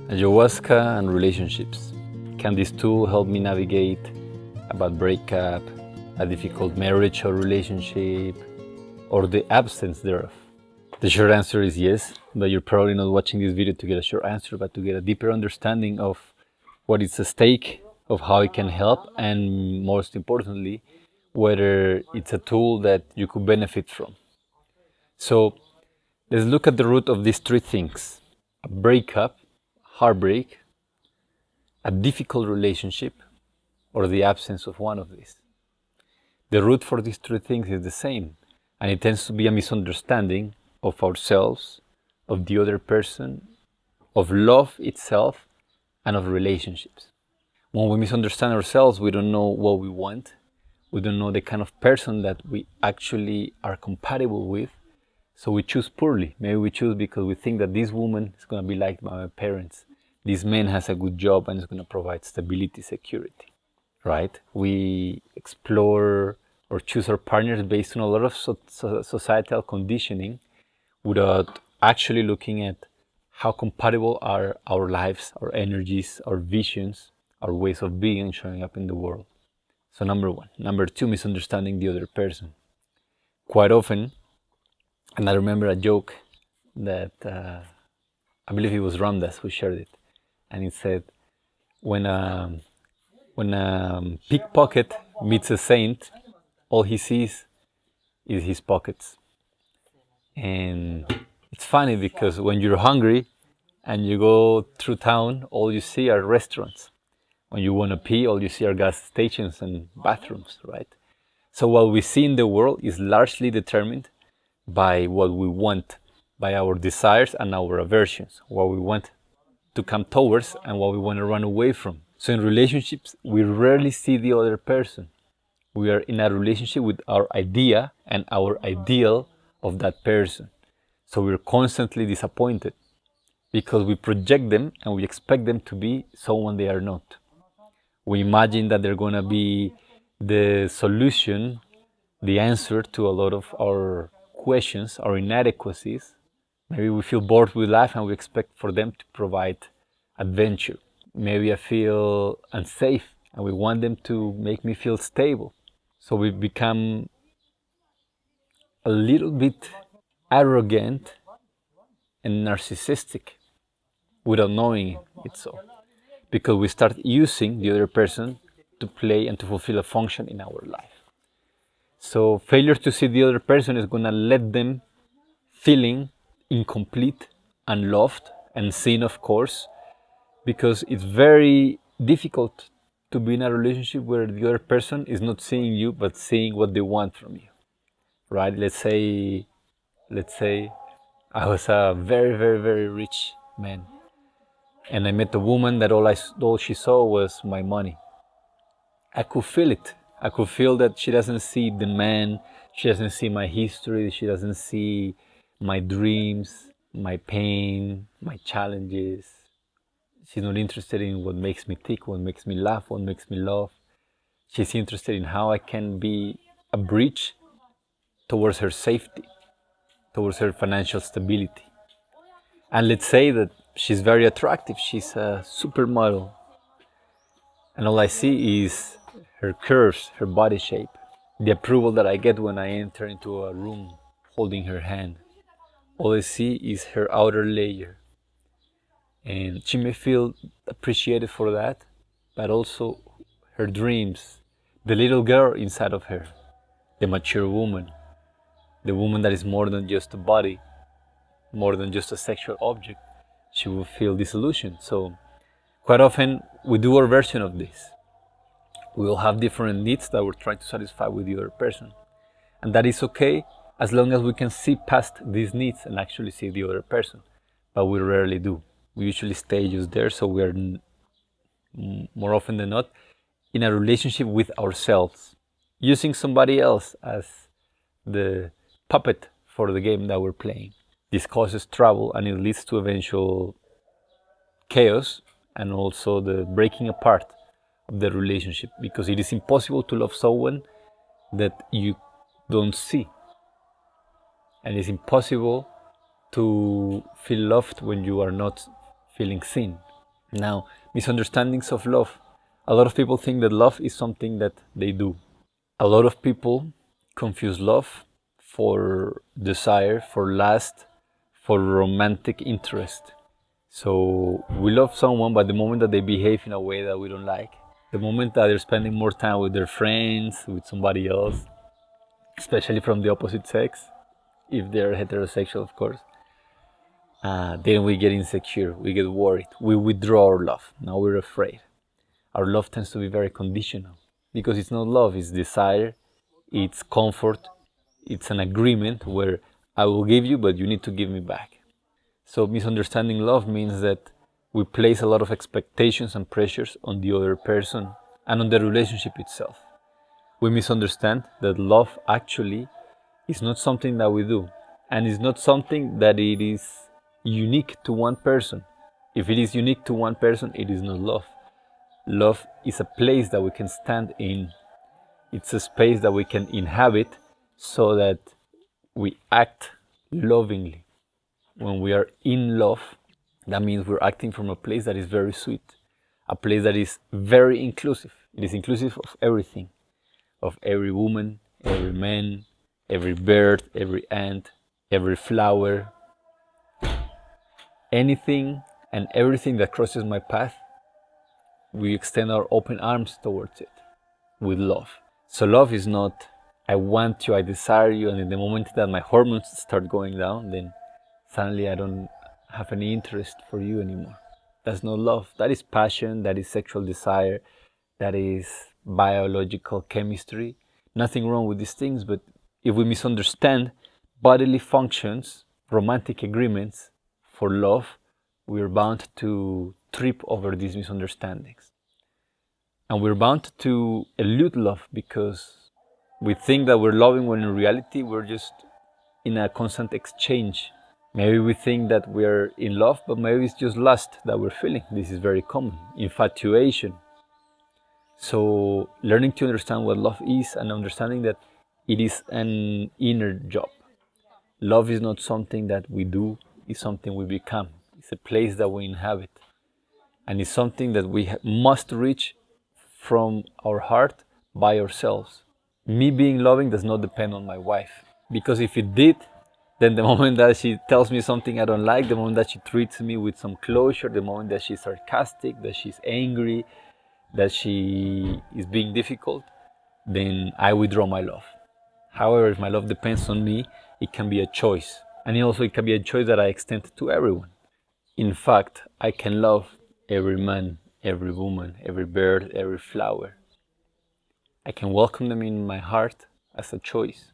Ayahuasca and relationships. Can this tool help me navigate about breakup, a difficult marriage or relationship, or the absence thereof? The short answer is yes, but you're probably not watching this video to get a short answer, but to get a deeper understanding of what is at stake, of how it can help, and most importantly, whether it's a tool that you could benefit from. So let's look at the root of these three things: a breakup, heartbreak, a difficult relationship, or the absence of one of these. The root for these three things is the same, and it tends to be a misunderstanding of ourselves, of the other person, of love itself, and of relationships. When we misunderstand ourselves, we don't know what we want, we don't know the kind of person that we actually are compatible with, so we choose poorly. Maybe we choose because we think that this woman is going to be liked by my parents, this man has a good job and is going to provide stability, security, right? We explore or choose our partners based on a lot of societal conditioning without actually looking at how compatible are our lives, our energies, our visions, our ways of being and showing up in the world. So number one. Number two, misunderstanding the other person. Quite often, and I remember a joke that I believe it was Ramdas who shared it, and it said, when a pickpocket meets a saint, all he sees is his pockets. And it's funny because when you're hungry and you go through town, all you see are restaurants. When you want to pee, all you see are gas stations and bathrooms, right? So what we see in the world is largely determined by what we want, by our desires and our aversions, what we want to come towards and what we want to run away from. So in relationships, we rarely see the other person. We are in a relationship with our idea and our ideal of that person. So we're constantly disappointed because we project them and we expect them to be someone they are not. We imagine that they're going to be the solution, the answer to a lot of our questions, our inadequacies. Maybe we feel bored with life and we expect for them to provide adventure. Maybe I feel unsafe and we want them to make me feel stable. So we become a little bit arrogant and narcissistic without knowing it so. Because we start using the other person to play and to fulfill a function in our life. So failure to see the other person is going to let them feeling incomplete, unloved, and seen, of course, because it's very difficult to be in a relationship where the other person is not seeing you but seeing what they want from you, right? Let's say I was a very, very, very rich man, and I met a woman that all she saw was my money. I could feel it. I could feel that she doesn't see the man, she doesn't see my history, she doesn't see my dreams, my pain, my challenges. She's not interested in what makes me tick, what makes me laugh, what makes me love. She's interested in how I can be a bridge towards her safety, towards her financial stability. And let's say that she's very attractive, she's a supermodel. And all I see is her curves, her body shape, the approval that I get when I enter into a room holding her hand. All I see is her outer layer. And she may feel appreciated for that, but also her dreams, the little girl inside of her, the mature woman, the woman that is more than just a body, more than just a sexual object, she will feel disillusioned. So quite often we do our version of this. We will have different needs that we're trying to satisfy with the other person. And that is okay as long as we can see past these needs and actually see the other person. But we rarely do. We usually stay just there, so we are more often than not in a relationship with ourselves, using somebody else as the puppet for the game that we're playing. This causes trouble and it leads to eventual chaos and also the breaking apart of the relationship, because it is impossible to love someone that you don't see, and it's impossible to feel loved when you are not feeling seen. Now, misunderstandings of love. A lot of people think that love is something that they do. A lot of people confuse love for desire, for lust, for romantic interest. So we love someone, but the moment that they behave in a way that we don't like, the moment that they're spending more time with their friends, with somebody else, especially from the opposite sex, if they're heterosexual, of course, then we get insecure, we get worried, we withdraw our love. Now we're afraid. Our love tends to be very conditional because it's not love, it's desire, it's comfort, it's an agreement where I will give you, but you need to give me back. So, misunderstanding love means that we place a lot of expectations and pressures on the other person and on the relationship itself. We misunderstand that love actually is not something that we do, and it's not something that it is unique to one person. If it is unique to one person, it is not love. Love is a place that we can stand in. It's a space that we can inhabit so that we act lovingly. When we are in love, that means we're acting from a place that is very sweet, a place that is very inclusive. It is inclusive of everything, of every woman, every man, every bird, every ant, every flower, anything and everything that crosses my path. We extend our open arms towards it with love. So love is not I want you, I desire you, and in the moment that my hormones start going down, then suddenly I don't have any interest for you anymore. That's not love. That is passion, that is sexual desire, that is biological chemistry. Nothing wrong with these things, but if we misunderstand bodily functions, romantic agreements for love, we're bound to trip over these misunderstandings. And we're bound to elude love because we think that we're loving when in reality we're just in a constant exchange. Maybe we think that we're in love, but maybe it's just lust that we're feeling. This is very common. Infatuation. So, learning to understand what love is and understanding that it is an inner job. Love is not something that we do, it's something we become. It's a place that we inhabit. And it's something that we must reach from our heart by ourselves. Me being loving does not depend on my wife. Because if it did, then the moment that she tells me something I don't like, the moment that she treats me with some closure, the moment that she's sarcastic, that she's angry, that she is being difficult, then I withdraw my love. However, if my love depends on me, it can be a choice. And also it can be a choice that I extend to everyone. In fact, I can love every man, every woman, every bird, every flower. I can welcome them in my heart as a choice.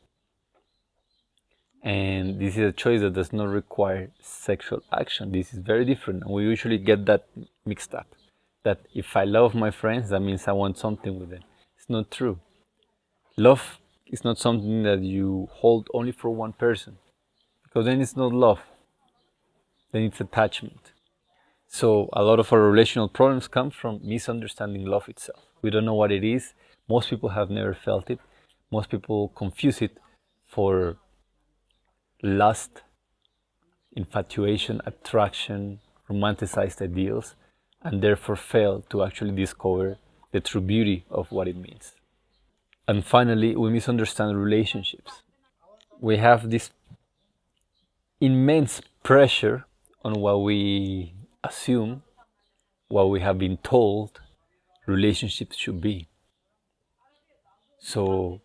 And this is a choice that does not require sexual action. This is very different, and we usually get that mixed up. That if I love my friends, that means I want something with them. It's not true. Love is not something that you hold only for one person, because then it's not love, then it's attachment. So a lot of our relational problems come from misunderstanding love itself. We don't know what it is. Most people have never felt it. Most people confuse it for lust, infatuation, attraction, romanticized ideals, and therefore fail to actually discover the true beauty of what it means. And finally, we misunderstand relationships. We have this immense pressure on what we assume, what we have been told relationships should be. So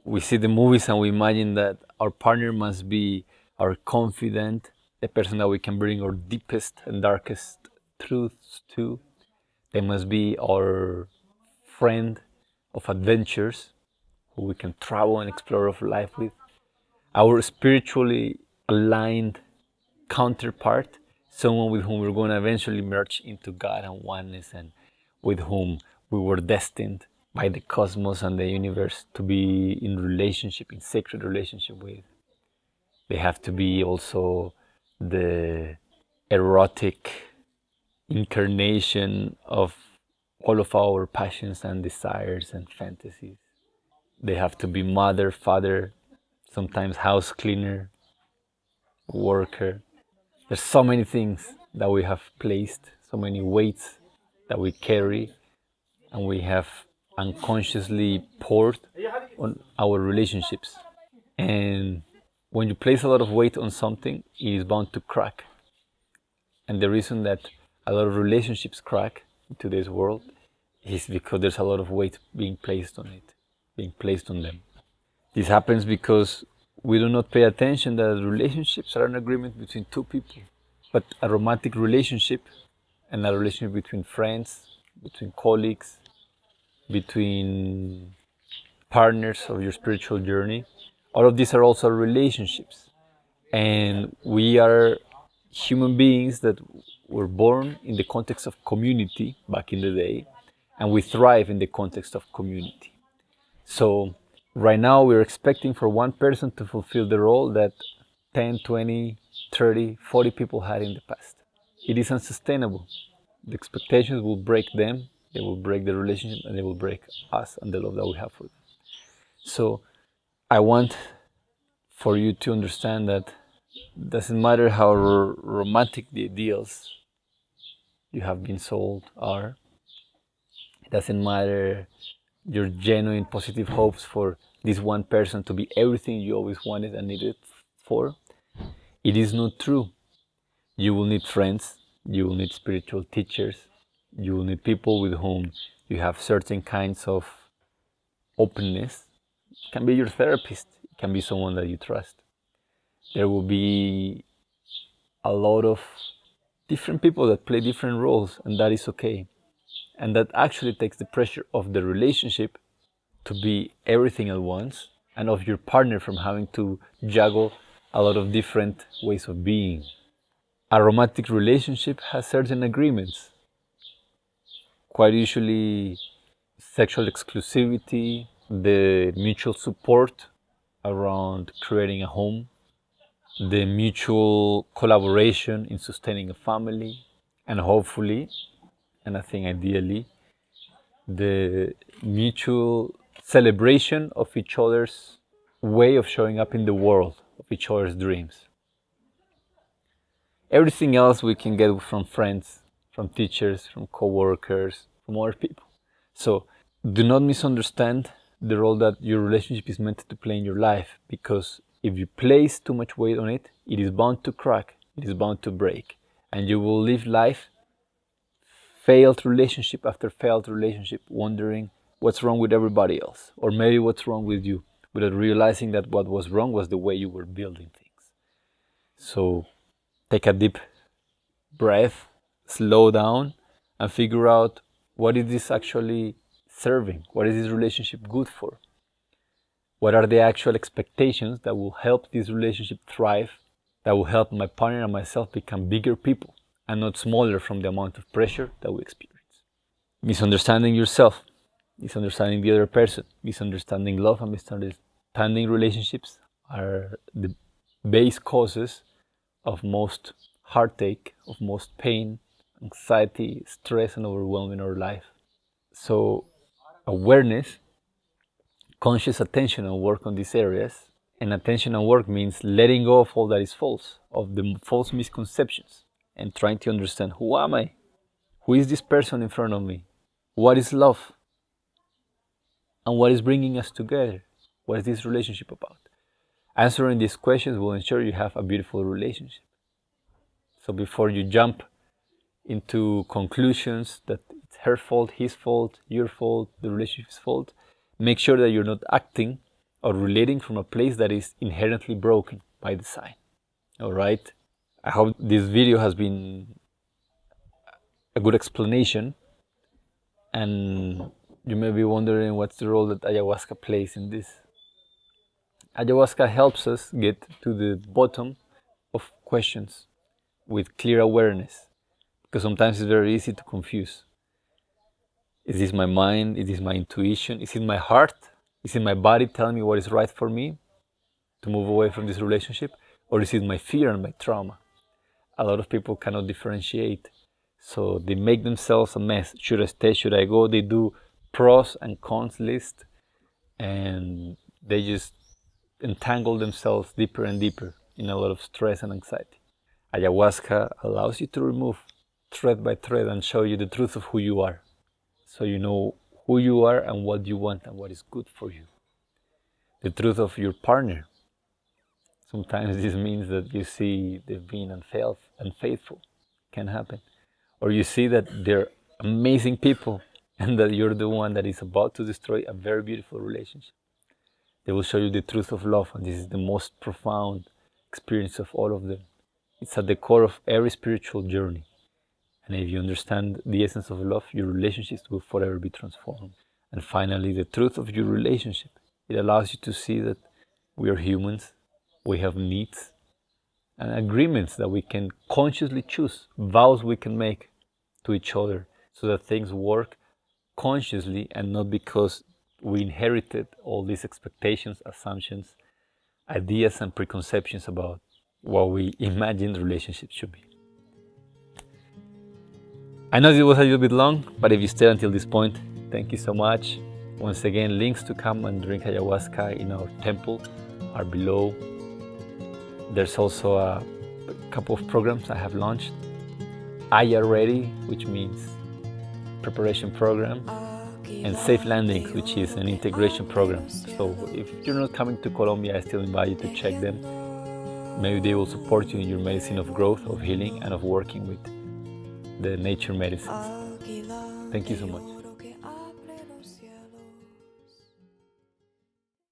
we see the movies and we imagine that our partner must be our confidant, the person that we can bring our deepest and darkest truths to. They must be our friend of adventures, who we can travel and explore of life with. Our spiritually aligned counterpart, someone with whom we're going to eventually merge into God and oneness, and with whom we were destined by the cosmos and the universe to be in relationship, in sacred relationship with. They have to be also the erotic incarnation of all of our passions and desires and fantasies. They have to be mother, father, sometimes house cleaner, worker. There's so many things that we have placed, so many weights that we carry and we have unconsciously poured on our relationships. And when you place a lot of weight on something, it is bound to crack. And the reason that a lot of relationships crack in today's world is because there's a lot of weight being placed on it, being placed on them. This happens because we do not pay attention that relationships are an agreement between two people. But a romantic relationship and a relationship between friends, between colleagues, between partners of your spiritual journey, all of these are also relationships. And we are human beings that were born in the context of community back in the day, and we thrive in the context of community. So right now we're expecting for one person to fulfill the role that 10, 20, 30, 40 people had in the past. It is unsustainable. The expectations will break them, they will break the relationship, and they will break us and the love that we have for them. So I want for you to understand that it doesn't matter how romantic the ideals you have been sold are. It doesn't matter your genuine positive hopes for this one person to be everything you always wanted and needed for. It is not true. You will need friends, you will need spiritual teachers, you will need people with whom you have certain kinds of openness. It can be your therapist, it can be someone that you trust. There will be a lot of different people that play different roles, and that is okay. And that actually takes the pressure of the relationship to be everything at once, and of your partner from having to juggle a lot of different ways of being. A romantic relationship has certain agreements, quite usually sexual exclusivity, the mutual support around creating a home, the mutual collaboration in sustaining a family, and hopefully, and I think ideally, the mutual celebration of each other's way of showing up in the world, of each other's dreams. Everything else we can get from friends, from teachers, from co-workers, from other people. So do not misunderstand the role that your relationship is meant to play in your life, because if you place too much weight on it, it is bound to crack, it is bound to break, and you will live life failed relationship after failed relationship, wondering what's wrong with everybody else, or maybe what's wrong with you, without realizing that what was wrong was the way you were building things. So take a deep breath, slow down, and figure out, what is this actually serving? What is this relationship good for? What are the actual expectations that will help this relationship thrive, that will help my partner and myself become bigger people and not smaller from the amount of pressure that we experience? Misunderstanding yourself, misunderstanding the other person, misunderstanding love, and misunderstanding relationships are the base causes of most heartache, of most pain, anxiety, stress, and overwhelm in our life. So awareness, conscious attention and work on these areas. And attention and work means letting go of all that is false, of the false misconceptions, and trying to understand, who am I? Who is this person in front of me? What is love? And what is bringing us together? What is this relationship about? Answering these questions will ensure you have a beautiful relationship. So before you jump into conclusions that it's her fault, his fault, your fault, the relationship's fault, make sure that you're not acting or relating from a place that is inherently broken by design. All right? I hope this video has been a good explanation, and you may be wondering what's the role that ayahuasca plays in this. Ayahuasca helps us get to the bottom of questions with clear awareness, because sometimes it's very easy to confuse. Is this my mind? Is this my intuition? Is it my heart? Is it my body telling me what is right for me to move away from this relationship? Or is it my fear and my trauma? A lot of people cannot differentiate, so they make themselves a mess. Should I stay? Should I go? They do pros and cons list, and they just entangle themselves deeper and deeper in a lot of stress and anxiety. Ayahuasca allows you to remove thread by thread and show you the truth of who you are. So you know who you are and what you want and what is good for you. The truth of your partner. Sometimes this means that you see they've been unfaithful. Can happen. Or you see that they're amazing people and that you're the one that is about to destroy a very beautiful relationship. They will show you the truth of love, and this is the most profound experience of all of them. It's at the core of every spiritual journey. And if you understand the essence of love, your relationships will forever be transformed. And finally, the truth of your relationship. It allows you to see that we are humans, we have needs, and agreements that we can consciously choose, vows we can make to each other so that things work consciously and not because we inherited all these expectations, assumptions, ideas, and preconceptions about what we imagined relationships should be. I know it was a little bit long, but if you stayed until this point, thank you so much. Once again, links to come and drink ayahuasca in our temple are below. There's also a couple of programs I have launched. Aya Ready, which means preparation program, and Safe Landings, which is an integration program. So if you're not coming to Colombia, I still invite you to check them. Maybe they will support you in your medicine of growth, of healing, and of working with the nature medicines. Thank you so much.